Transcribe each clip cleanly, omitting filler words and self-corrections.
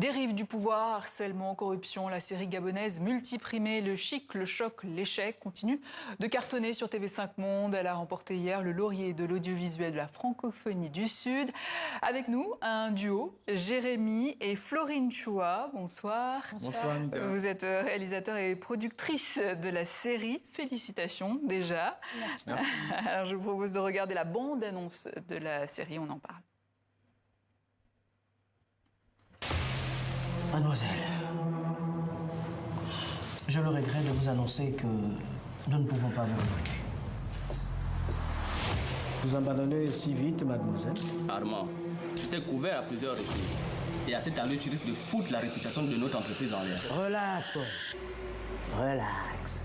Dérive du pouvoir, harcèlement, corruption, la série gabonaise multiprimée, le chic, le choc, l'échec continue de cartonner sur TV5 Monde. Elle a remporté hier le laurier de l'audiovisuel de la francophonie du Sud. Avec nous, un duo, Jérémy et Florine Choua. Bonsoir. Bonsoir. Vous êtes réalisateur et productrice de la série. Félicitations déjà. Merci. Alors je vous propose de regarder la bande-annonce de la série, on en parle. Mademoiselle, je le regrette de vous annoncer que nous ne pouvons pas vous recruter. Vous abandonnez si vite, mademoiselle? Armand, tu t'es couvert à plusieurs reprises. Et à cette allure, tu risques de foutre la réputation de notre entreprise en l'air. Relax, Paul. Relax.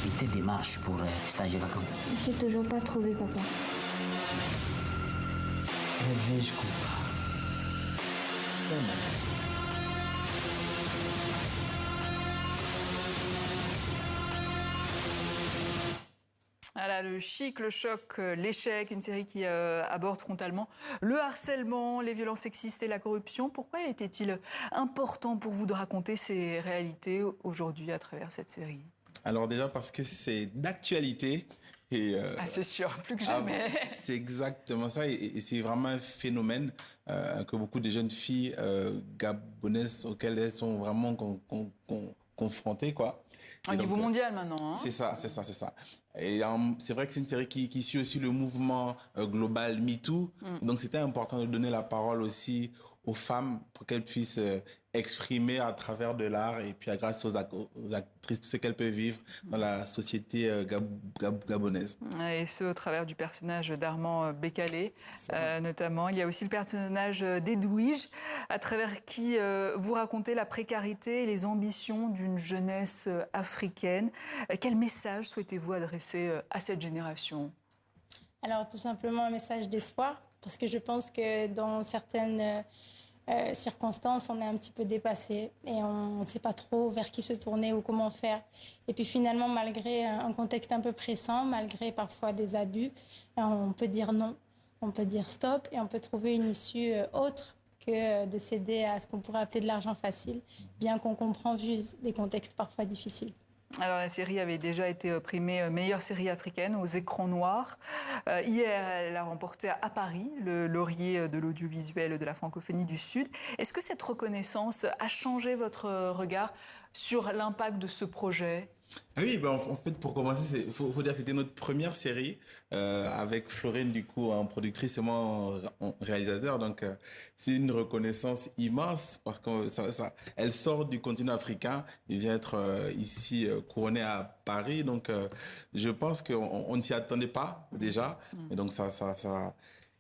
Et tes démarches pour stage et vacances? J'ai toujours pas trouvé, papa. Je comprends. Voilà, le chic, le choc, l'échec, une série qui aborde frontalement le harcèlement, les violences sexistes et la corruption. Pourquoi était-il important pour vous de raconter ces réalités aujourd'hui à travers cette série? Alors déjà parce que c'est d'actualité. C'est sûr, plus que jamais. C'est exactement ça et c'est vraiment un phénomène que beaucoup de jeunes filles gabonaises auxquelles elles sont vraiment confrontées, quoi. Au niveau mondial maintenant. Hein. C'est ça. Et c'est vrai que c'est une série qui suit aussi le mouvement global MeToo. Donc c'était important de donner la parole aussi aux femmes pour qu'elles puissent exprimer à travers de l'art et puis grâce aux actrices tout ce qu'elles peuvent vivre dans la société gabonaise. Et ce, au travers du personnage d'Armand Bécalé, notamment. Il y a aussi le personnage d'Edwige, à travers qui vous racontez la précarité et les ambitions d'une jeunesse africaine. Quel message souhaitez-vous adresser à cette génération? Alors, tout simplement un message d'espoir, parce que je pense que dans certaines circonstances, on est un petit peu dépassé et on ne sait pas trop vers qui se tourner ou comment faire. Et puis finalement, malgré un contexte un peu pressant, malgré parfois des abus, on peut dire non, on peut dire stop et on peut trouver une issue autre que de céder à ce qu'on pourrait appeler de l'argent facile, bien qu'on comprend vu des contextes parfois difficiles. Alors la série avait déjà été primée meilleure série africaine aux écrans noirs. Hier, elle a remporté à Paris le laurier de l'audiovisuel de la francophonie du Sud. Est-ce que cette reconnaissance a changé votre regard sur l'impact de ce projet ? Oui, ben en fait, pour commencer, faut dire que c'était notre première série avec Florine, du coup, en productrice et moi en réalisateur. Donc, c'est une reconnaissance immense parce que elle sort du continent africain et vient être ici couronnée à Paris. Donc, je pense qu'on ne s'y attendait pas déjà. Et donc,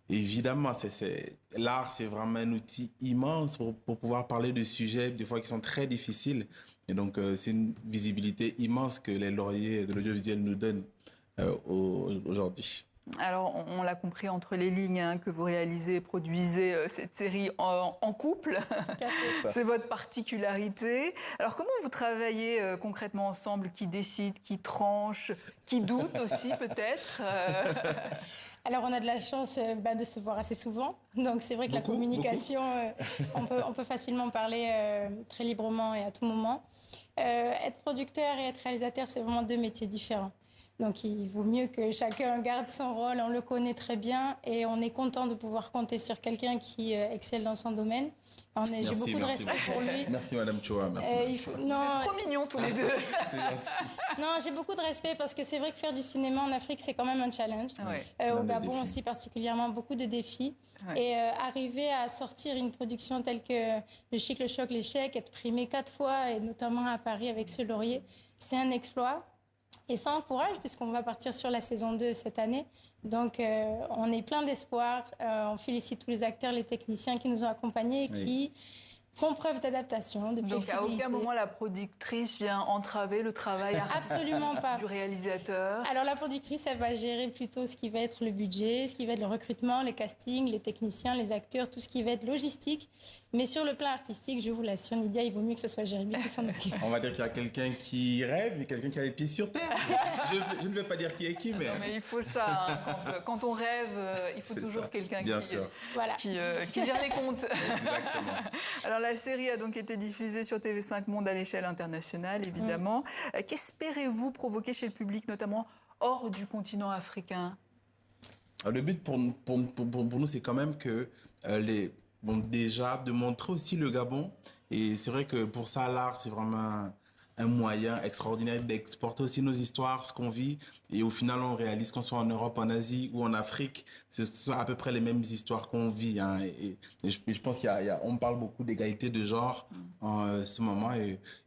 évidemment, l'art, c'est vraiment un outil immense pour pouvoir parler de sujets, des fois, qui sont très difficiles. Et donc, c'est une visibilité immense que les lauriers de l'audiovisuel nous donnent aujourd'hui. Alors, on l'a compris entre les lignes, hein, que vous réalisez et produisez cette série en couple. C'est votre particularité. Alors, comment vous travaillez concrètement ensemble? Qui décide, qui tranche, qui doute aussi peut-être Alors, on a de la chance de se voir assez souvent. Donc, c'est vrai que la communication, on peut facilement parler très librement et à tout moment. Être producteur et être réalisateur, c'est vraiment deux métiers différents. Donc, il vaut mieux que chacun garde son rôle, on le connaît très bien et on est content de pouvoir compter sur quelqu'un qui excelle dans son domaine. J'ai beaucoup de respect pour lui. Merci, Madame Choua. Trop mignons tous les deux. Non, j'ai beaucoup de respect parce que c'est vrai que faire du cinéma en Afrique, c'est quand même un challenge. Au Gabon aussi, particulièrement, beaucoup de défis. Et arriver à sortir une production telle que Le Chic, le Choc, l'échec, être primé 4 fois, et notamment à Paris avec ce laurier, c'est un exploit. Et ça encourage, puisqu'on va partir sur la saison 2 cette année. Donc, on est plein d'espoir. On félicite tous les acteurs, les techniciens qui nous ont accompagnés et qui font preuve d'adaptation, de Donc flexibilité. à aucun moment la productrice vient entraver le travail Absolument pas. du réalisateur. Alors la productrice, elle va gérer plutôt ce qui va être le budget, ce qui va être le recrutement, les castings, les techniciens, les acteurs, tout ce qui va être logistique. Mais sur le plan artistique, je vous l'assure, Nydia, il vaut mieux que ce soit Jérémy qui s'en occupe. On va dire qu'il y a quelqu'un qui rêve et quelqu'un qui a les pieds sur terre. Je ne vais pas dire qui est qui, mais... Non, mais il faut ça. Hein. Quand on rêve, il faut toujours quelqu'un Voilà. qui gère les comptes. Exactement. Alors la série a donc été diffusée sur TV5 Monde à l'échelle internationale, évidemment. Qu'espérez-vous provoquer chez le public, notamment hors du continent africain? Alors, le but pour nous, c'est quand même que déjà de montrer aussi le Gabon. Et c'est vrai que pour ça, l'art, c'est vraiment un moyen extraordinaire d'exporter aussi nos histoires, ce qu'on vit. Et au final, on réalise qu'on soit en Europe, en Asie ou en Afrique, ce sont à peu près les mêmes histoires qu'on vit. Hein. Et je pense on parle beaucoup d'égalité de genre en ce moment.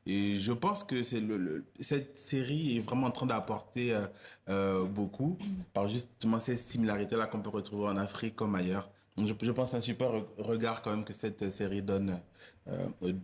Et je pense que cette série est vraiment en train d'apporter beaucoup par justement ces similarités-là qu'on peut retrouver en Afrique comme ailleurs. Donc je pense que c'est un super regard quand même que cette série donne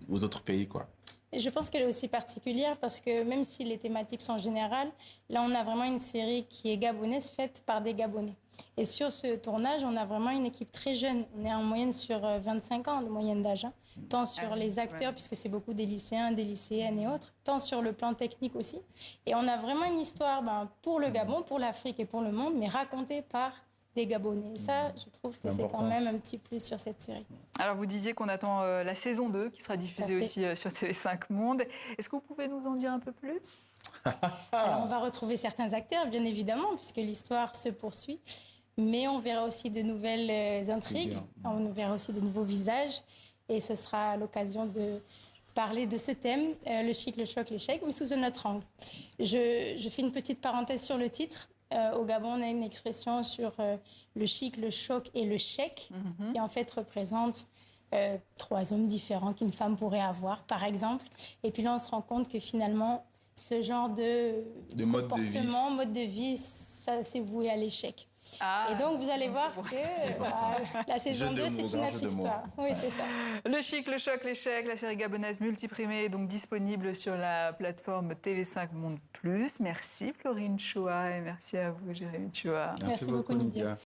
aux autres pays, quoi. Et je pense qu'elle est aussi particulière parce que même si les thématiques sont générales, là on a vraiment une série qui est gabonaise faite par des Gabonais. Et sur ce tournage, on a vraiment une équipe très jeune. On est en moyenne sur 25 ans de moyenne d'âge, hein. Tant sur les acteurs, puisque c'est beaucoup des lycéens, des lycéennes et autres, tant sur le plan technique aussi. Et on a vraiment une histoire pour le Gabon, pour l'Afrique et pour le monde, mais racontée par des Gabonais. Et ça, je trouve que c'est quand même un petit plus sur cette série. Alors, vous disiez qu'on attend la saison 2, qui sera diffusée aussi sur TV5 Monde. Est-ce que vous pouvez nous en dire un peu plus? Alors, on va retrouver certains acteurs, bien évidemment, puisque l'histoire se poursuit. Mais on verra aussi de nouvelles intrigues, on verra aussi de nouveaux visages. Et ce sera l'occasion de parler de ce thème, le chic, le choc, l'échec, mais sous un autre angle. Je fais une petite parenthèse sur le titre. Au Gabon, on a une expression sur le chic, le choc et le chèque, qui en fait représente 3 hommes différents qu'une femme pourrait avoir, par exemple. Et puis là, on se rend compte que finalement, ce genre de comportement, mode de vie, ça c'est voué à l'échec. Et donc, vous allez voir que la saison 2, c'est une autre histoire. Oui, c'est ça. Le chic, le choc, l'échec, la série gabonaise multiprimée est donc disponible sur la plateforme TV5 Monde+. Merci Florine Choua et merci à vous Jérémy Choua. Merci beaucoup Nydia.